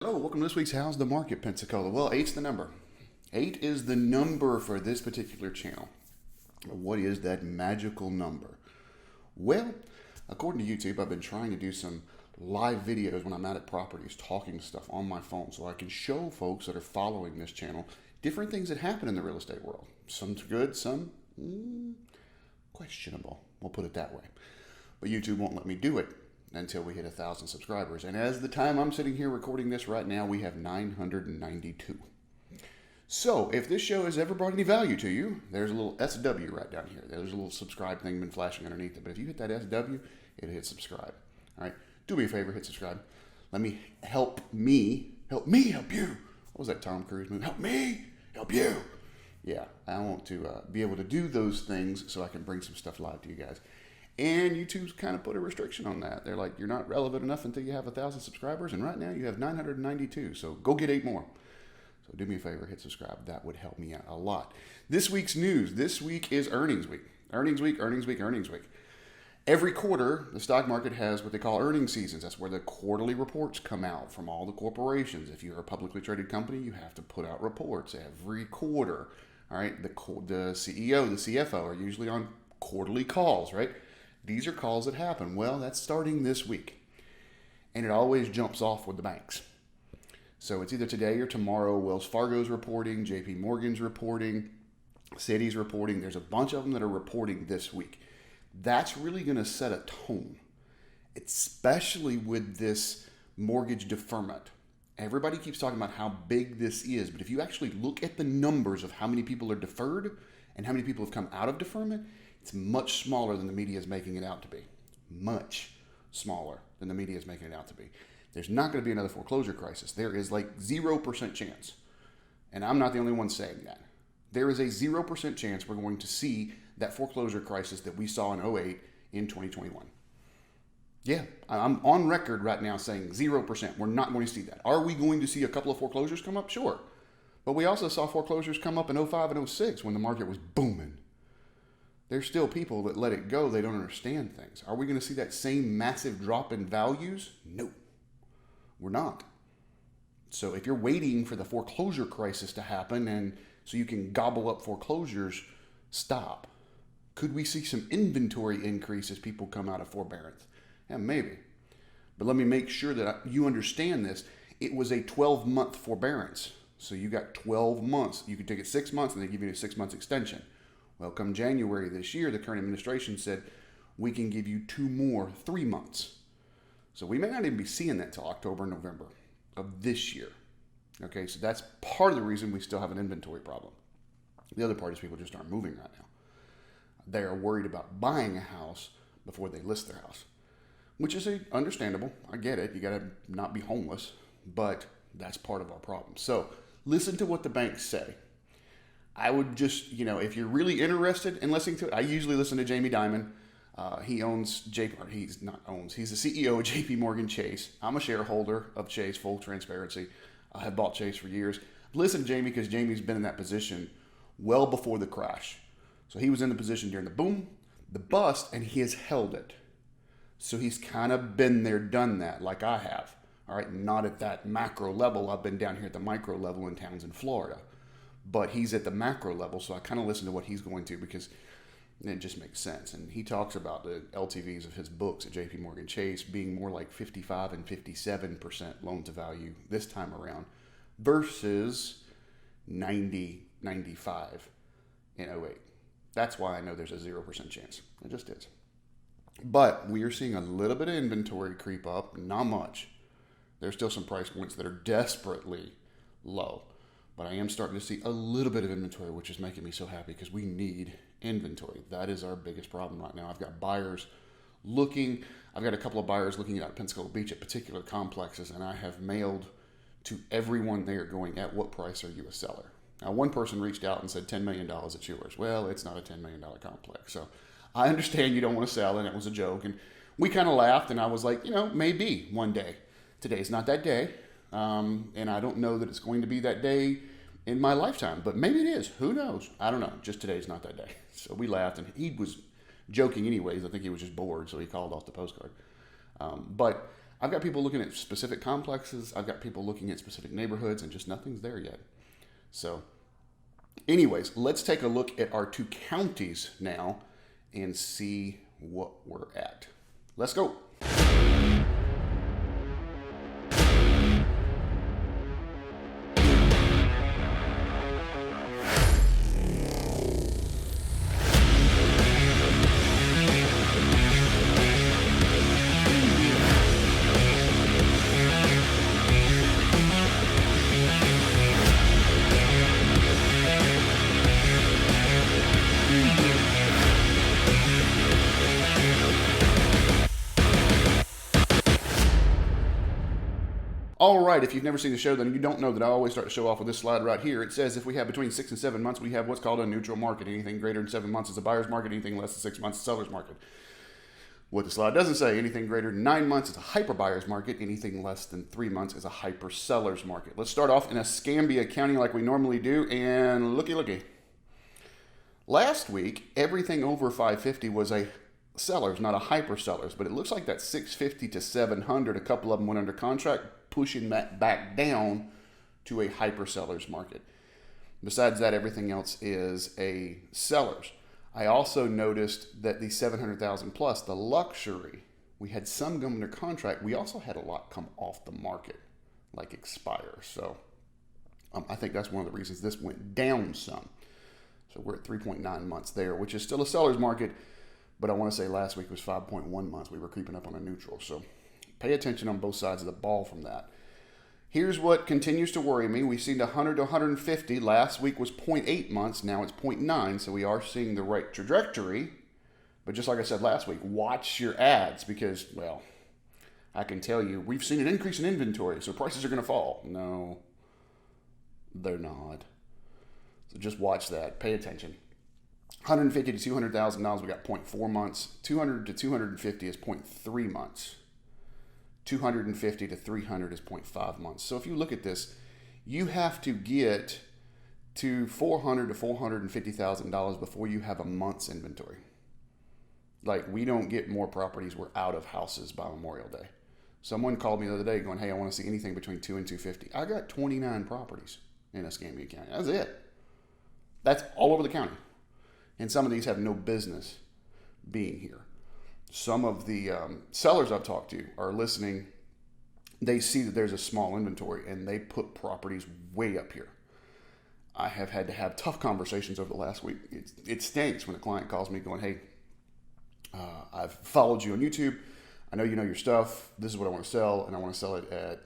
Hello, welcome to this week's How's the Market, Pensacola. Well, eight's the number. Eight is the number for this particular channel. What is that magical number? Well, according to YouTube, I've been trying to do some live videos when I'm out at properties, talking stuff on my phone, so I can show folks that are following this channel different things that happen in the real estate world. Some good, some questionable. We'll put it that way. But YouTube won't let me do it until we hit 1,000 subscribers. And as the time I'm sitting here recording this right now, we have 992. So if this show has ever brought any value to you, there's a little SW right down here. There's a little subscribe thing been flashing underneath it. But if you hit that SW, it'll hit subscribe. All right, do me a favor, hit subscribe. Let me help you. What was that Tom Cruise movie? Help you. Yeah, I want to be able to do those things so I can bring some stuff live to you guys. And YouTube's kind of put a restriction on that. They're like, you're not relevant enough until you have 1,000 subscribers, and right now you have 992, so go get 8 more. So do me a favor, hit subscribe. That would help me out a lot. This week's news. This week is earnings week. Earnings week. Every quarter, the stock market has what they call earnings seasons. That's where the quarterly reports come out from all the corporations. If you're a publicly traded company, you have to put out reports every quarter. All right, the CEO, the CFO are usually on quarterly calls, right? These are calls that happen. Well, that's starting this week. And it always jumps off with the banks. So it's either today or tomorrow. Wells Fargo's reporting, JP Morgan's reporting, Citi's reporting. There's a bunch of them that are reporting this week. That's really going to set a tone, especially with this mortgage deferment. Everybody keeps talking about how big this is, but if you actually look at the numbers of how many people are deferred and how many people have come out of deferment, it's much smaller than the media is making it out to be. Much smaller than the media is making it out to be. There's not going to be another foreclosure crisis. There is like 0% chance. And I'm not the only one saying that. There is a 0% chance we're going to see that foreclosure crisis that we saw in '08 in 2021. Yeah, I'm on record right now saying 0%. We're not going to see that. Are we going to see a couple of foreclosures come up? Sure. But we also saw foreclosures come up in '05 and '06 when the market was booming. There's still people that let it go. They don't understand things. Are we going to see that same massive drop in values? No, we're not. So if you're waiting for the foreclosure crisis to happen and so you can gobble up foreclosures, stop. Could we see some inventory increase as people come out of forbearance? Yeah, maybe. But let me make sure that you understand this. It was a 12-month forbearance. So you got 12 months. You could take it 6 months and they give you a 6 months extension. Well, come January this year, the current administration said we can give you 3 months. So we may not even be seeing that till October, November of this year. Okay, so that's part of the reason we still have an inventory problem. The other part is people just aren't moving right now. They are worried about buying a house before they list their house, which is understandable. I get it. You got to not be homeless, but that's part of our problem. So listen to what the banks say. I would just, if you're really interested in listening to it, I usually listen to Jamie Dimon. He's the CEO of JP Morgan Chase. I'm a shareholder of Chase, full transparency. I have bought Chase for years. Listen to Jamie because Jamie's been in that position well before the crash. So he was in the position during the boom, the bust, and he has held it. So he's kind of been there, done that, like I have. All right, not at that macro level. I've been down here at the micro level in towns in Florida. But he's at the macro level, so I kind of listen to what he's going to because it just makes sense. And he talks about the LTVs of his books at JP Morgan Chase being more like 55 and 57% loan to value this time around versus 90, 95 in '08. That's why I know there's a 0% chance. It just is. But we are seeing a little bit of inventory creep up, not much. There's still some price points that are desperately low. But I am starting to see a little bit of inventory, which is making me so happy because we need inventory. That is our biggest problem right now. I've got a couple of buyers looking at Pensacola Beach at particular complexes, and I have mailed to everyone there going, at what price are you a seller? Now, one person reached out and said $10 million at yours. Well, it's not a $10 million complex. So I understand you don't want to sell, and it was a joke. And we kind of laughed, and I was like, maybe one day. Today's not that day. And I don't know that it's going to be that day in my lifetime, but maybe it is. Who knows? I don't know. Just today's not that day. So we laughed, and he was joking anyways. I think he was just bored, so he called off the postcard. But I've got people looking at specific complexes. I've got people looking at specific neighborhoods, and just nothing's there yet. So anyways, let's take a look at our 2 counties now and see what we're at. Let's go. All right, if you've never seen the show, then you don't know that I always start the show off with this slide right here. It says if we have between 6 and 7 months, we have what's called a neutral market. Anything greater than 7 months is a buyer's market. Anything less than 6 months is a seller's market. What the slide doesn't say, anything greater than 9 months is a hyper buyer's market. Anything less than 3 months is a hyper seller's market. Let's start off in Escambia County like we normally do, and looky. Last week, everything over 550 was a seller's, not a hyper seller's, but it looks like that 650 to 700, a couple of them went under contract, pushing that back down to a hyper seller's market. Besides that, everything else is a seller's. I also noticed that the 700,000 plus, the luxury, we had some come under contract. We also had a lot come off the market, like expire. So I think that's one of the reasons this went down some. So we're at 3.9 months there, which is still a seller's market. But I want to say last week was 5.1 months. We were creeping up on a neutral. So pay attention on both sides of the ball from that. Here's what continues to worry me. We've seen 100 to 150. Last week was 0.8 months. Now it's 0.9. So we are seeing the right trajectory. But just like I said last week, watch your ads because, well, I can tell you, we've seen an increase in inventory, so prices are going to fall. No, they're not. So just watch that. Pay attention. 150 to $200,000, we got 0.4 months. 200 to 250 is 0.3 months. 250 to 300 is 0.5 months. So if you look at this, you have to get to $400 to $450,000 before you have a month's inventory. Like, we don't get more properties. We're out of houses by Memorial Day. Someone called me the other day going, hey, I want to see anything between 2 and 250. I got 29 properties in Escambia County. That's it. That's all over the county. And some of these have no business being here. Some of the sellers I've talked to are listening. They see that there's a small inventory and they put properties way up here. I have had to have tough conversations over the last week. It stinks when a client calls me going, hey, I've followed you on YouTube. I know you know your stuff. This is what I want to sell, and I want to sell it at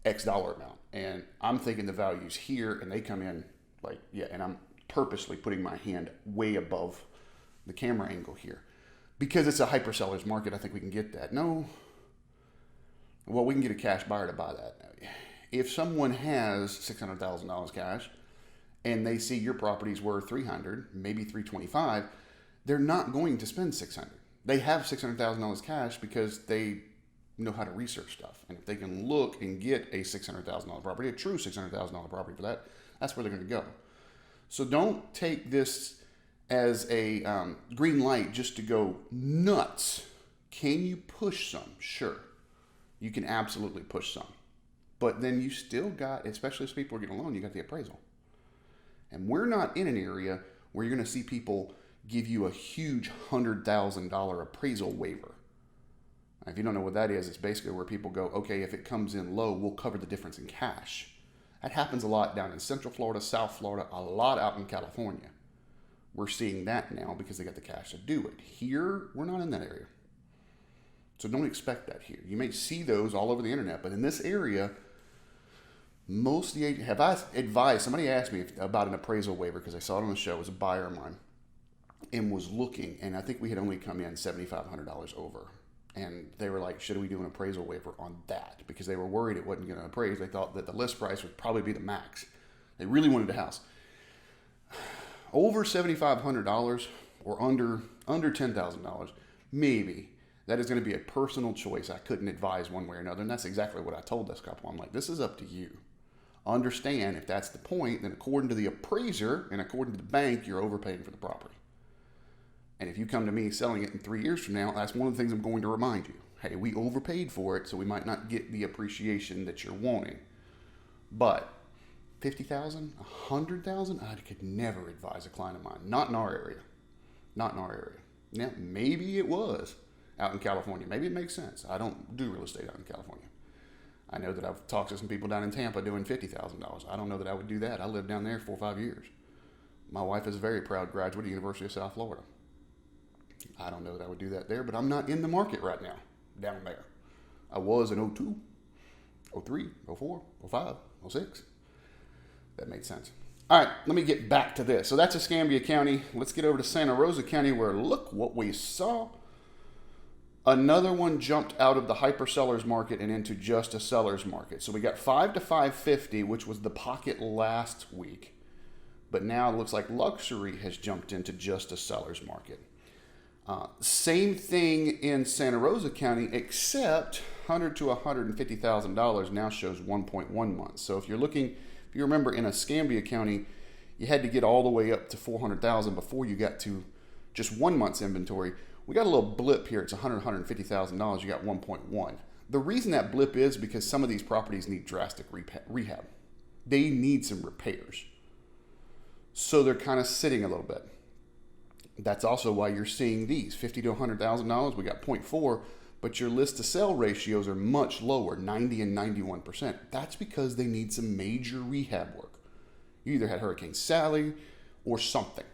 X dollar amount. And I'm thinking the value's here, and they come in like, yeah, and I'm purposely putting my hand way above the camera angle here. Because it's a hyper seller's market, I think we can get that. No. Well, we can get a cash buyer to buy that. If someone has $600,000 cash and they see your property's worth $300, maybe $325, they're not going to spend $600. They have $600,000 cash because they know how to research stuff. And if they can look and get a $600,000 property, a true $600,000 property for that, that's where they're going to go. So don't take this as a green light just to go nuts. Can you push some? Sure. You can absolutely push some. But then you still got, especially if people are getting a loan, you got the appraisal. And we're not in an area where you're going to see people give you a huge $100,000 appraisal waiver. If you don't know what that is, it's basically where people go, okay, if it comes in low, we'll cover the difference in cash. That happens a lot down in Central Florida, South Florida, a lot out in California. We're seeing that now because they got the cash to do it. Here, we're not in that area. So don't expect that here. You may see those all over the internet, but in this area, most of the agents, have I advised, somebody asked me about an appraisal waiver because I saw it on the show. It was a buyer of mine and was looking, and I think we had only come in $7,500 over. And they were like, should we do an appraisal waiver on that? Because they were worried it wasn't going to appraise. They thought that the list price would probably be the max. They really wanted a house. Over $7,500 or under $10,000, maybe. That is going to be a personal choice. I couldn't advise one way or another. And that's exactly what I told this couple. I'm like, this is up to you. Understand if that's the point, then according to the appraiser and according to the bank, you're overpaying for the property. And if you come to me selling it in 3 years from now, that's one of the things I'm going to remind you. Hey, we overpaid for it, so we might not get the appreciation that you're wanting. But $50,000, $100,000, I could never advise a client of mine. Not in our area. Not in our area. Now, maybe it was out in California. Maybe it makes sense. I don't do real estate out in California. I know that I've talked to some people down in Tampa doing $50,000. I don't know that I would do that. I lived down there 4 or 5 years. My wife is a very proud graduate of the University of South Florida. I don't know that I would do that there, but I'm not in the market right now down there. I was in 02, 03, 04, 05, 06. That made sense. All right, let me get back to this. So that's Escambia County. Let's get over to Santa Rosa County, where look what we saw. Another one jumped out of the hyper sellers market and into just a sellers market. So we got 5 to 550, which was the pocket last week. But now it looks like luxury has jumped into just a sellers market. Same thing in Santa Rosa County, except $100,000 to $150,000 now shows 1.1 months. So if you remember in Escambia County, you had to get all the way up to $400,000 before you got to just 1 month's inventory. We got a little blip here. It's $100,000, $150,000. You got 1.1. The reason that blip is because some of these properties need drastic rehab. They need some repairs. So they're kind of sitting a little bit. That's also why you're seeing these $50,000 to $100,000. We got 0.4, but your list to sell ratios are much lower, 90 and 91%. That's because they need some major rehab work. You either had Hurricane Sally or something.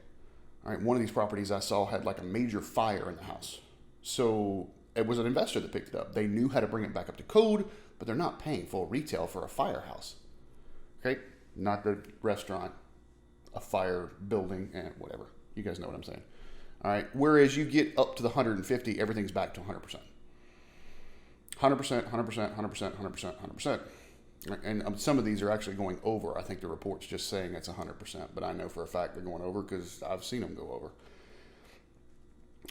All right, one of these properties I saw had like a major fire in the house. So it was an investor that picked it up. They knew how to bring it back up to code, but they're not paying full retail for a firehouse. Okay, not the restaurant, a fire building, and whatever. You guys know what I'm saying. All right, whereas you get up to the 150, everything's back to 100%. 100%, 100%, 100%, 100%, 100%. And some of these are actually going over. I think the report's just saying it's 100%, but I know for a fact they're going over because I've seen them go over.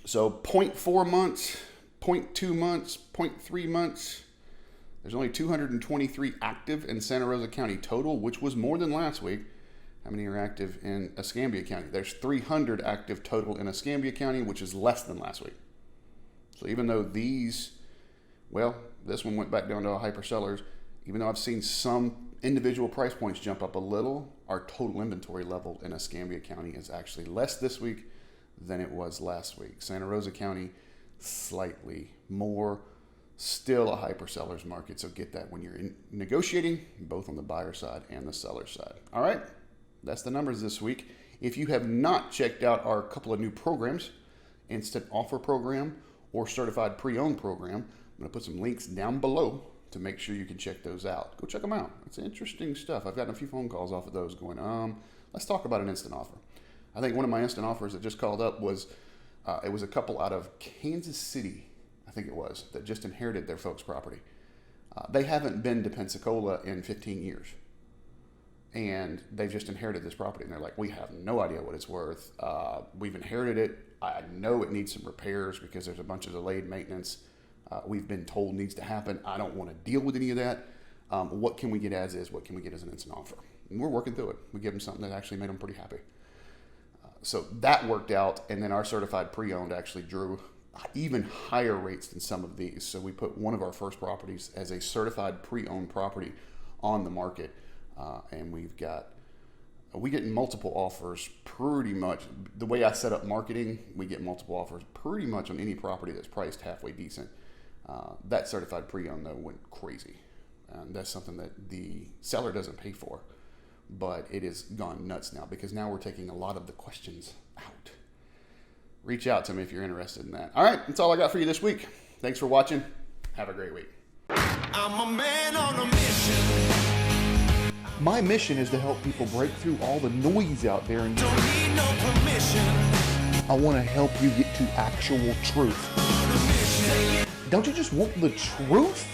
So 0.4 months, 0.2 months, 0.3 months. There's only 223 active in Santa Rosa County total, which was more than last week. How many are active in Escambia County? There's 300 active total in Escambia County, which is less than last week. So even though these, well, this one went back down to a hyper sellers. Even though I've seen some individual price points jump up a little, our total inventory level in Escambia County is actually less this week than it was last week. Santa Rosa County, slightly more. Still a hyper sellers market, so get that when you're negotiating, both on the buyer side and the seller side. All right, that's the numbers this week. If you have not checked out our couple of new programs, Instant Offer Program or Certified Pre-Owned Program, I'm going to put some links down below to make sure you can check those out. Go check them out. It's interesting stuff. I've gotten a few phone calls off of those going, let's talk about an instant offer. I think one of my instant offers that just called up was, it was a couple out of Kansas City, I think it was, that just inherited their folks' property. They haven't been to Pensacola in 15 years. And they've just inherited this property. And they're like, we have no idea what it's worth. We've inherited it. I know it needs some repairs because there's a bunch of delayed maintenance. We've been told needs to happen. I don't want to deal with any of that. What can we get as is? What can we get as an instant offer? And we're working through it. We give them something that actually made them pretty happy. So that worked out. And then our certified pre-owned actually drew even higher rates than some of these. So we put one of our first properties as a certified pre-owned property on the market. And we get multiple offers pretty much. The way I set up marketing, we get multiple offers pretty much on any property that's priced halfway decent. That certified pre-owned, though, went crazy. And that's something that the seller doesn't pay for. But it has gone nuts now because now we're taking a lot of the questions out. Reach out to me if you're interested in that. All right, that's all I got for you this week. Thanks for watching. Have a great week. I'm a man on a mission. My mission is to help people break through all the noise out there and Don't need no permission. I want to help you get to actual truth. Don't you just want the truth?